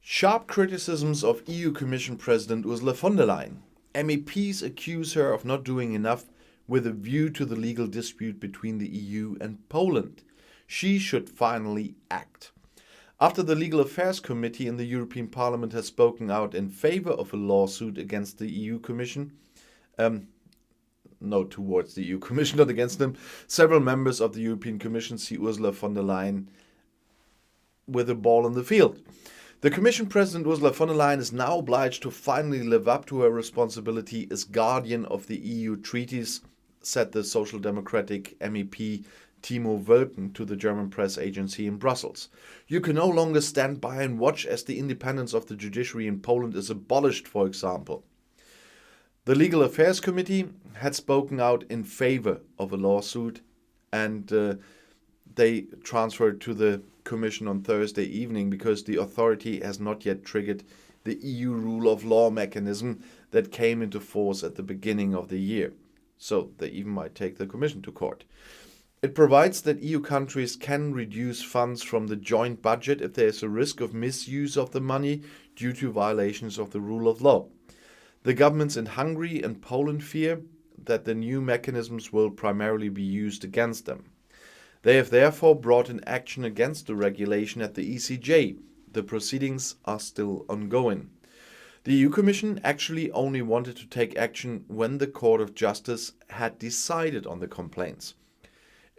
Sharp criticisms of EU Commission President Ursula von der Leyen. MEPs accuse her of not doing enough with a view to the legal dispute between the EU and Poland. She should finally act. After the Legal Affairs Committee in the European Parliament has spoken out in favor of a lawsuit against the EU Commission, towards the EU Commission, not against them, several members of the European Commission see Ursula von der Leyen with a ball in the field. The Commission President Ursula von der Leyen is now obliged to finally live up to her responsibility as guardian of the EU treaties, said the Social Democratic MEP Timo Wölken to the German press agency in Brussels. You can no longer stand by and watch as the independence of the judiciary in Poland is abolished, for example. The Legal Affairs Committee had spoken out in favor of a lawsuit, and they transferred to the Commission on Thursday evening because the authority has not yet triggered the EU rule of law mechanism that came into force at the beginning of the year. So they even might take the Commission to court. It provides that EU countries can reduce funds from the joint budget if there is a risk of misuse of the money due to violations of the rule of law. The governments in Hungary and Poland fear that the new mechanisms will primarily be used against them. They have therefore brought an action against the regulation at the ECJ. The proceedings are still ongoing. The EU Commission actually only wanted to take action when the Court of Justice had decided on the complaints.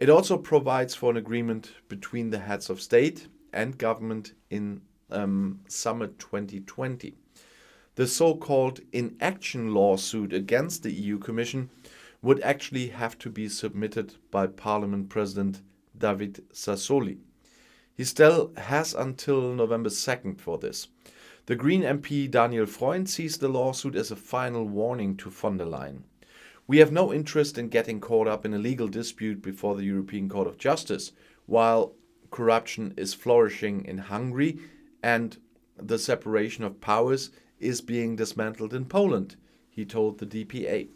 It also provides for an agreement between the heads of state and government in summer 2020. The so-called inaction lawsuit against the EU Commission would actually have to be submitted by Parliament President David Sassoli. He still has until November 2nd for this. The Green MP Daniel Freund sees the lawsuit as a final warning to von der Leyen. We have no interest in getting caught up in a legal dispute before the European Court of Justice, while corruption is flourishing in Hungary and the separation of powers is being dismantled in Poland, he told the DPA.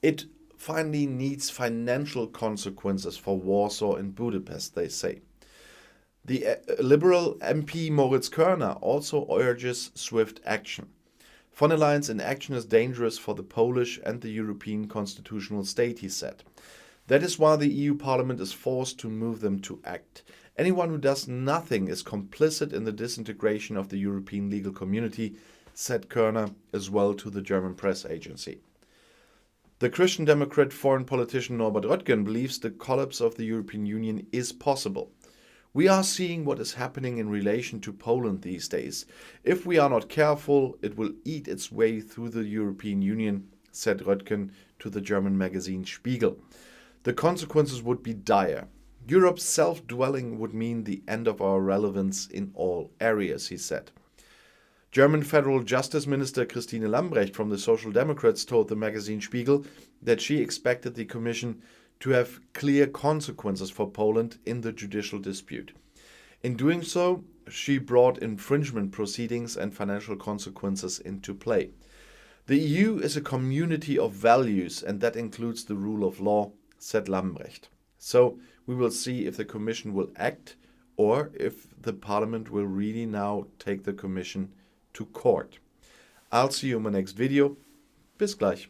It finally needs financial consequences for Warsaw and Budapest, they say. The Liberal MP Moritz Körner also urges swift action. Von der Leyen's inaction is dangerous for the Polish and the European constitutional state, he said. That is why the EU Parliament is forced to move them to act. Anyone who does nothing is complicit in the disintegration of the European legal community, said Körner as well to the German press agency. The Christian Democrat foreign politician Norbert Röttgen believes the collapse of the European Union is possible. We are seeing what is happening in relation to Poland these days. If we are not careful, it will eat its way through the European Union, said Röttgen to the German magazine Spiegel. The consequences would be dire. Europe's self-dwelling would mean the end of our relevance in all areas, he said. German Federal Justice Minister Christine Lambrecht from the Social Democrats told the magazine Spiegel that she expected the Commission to have clear consequences for Poland in the judicial dispute. In doing so, she brought infringement proceedings and financial consequences into play. The EU is a community of values, and that includes the rule of law, said Lambrecht. So we will see if the Commission will act or if the Parliament will really now take the Commission to court. I'll see you in my next video. Bis gleich.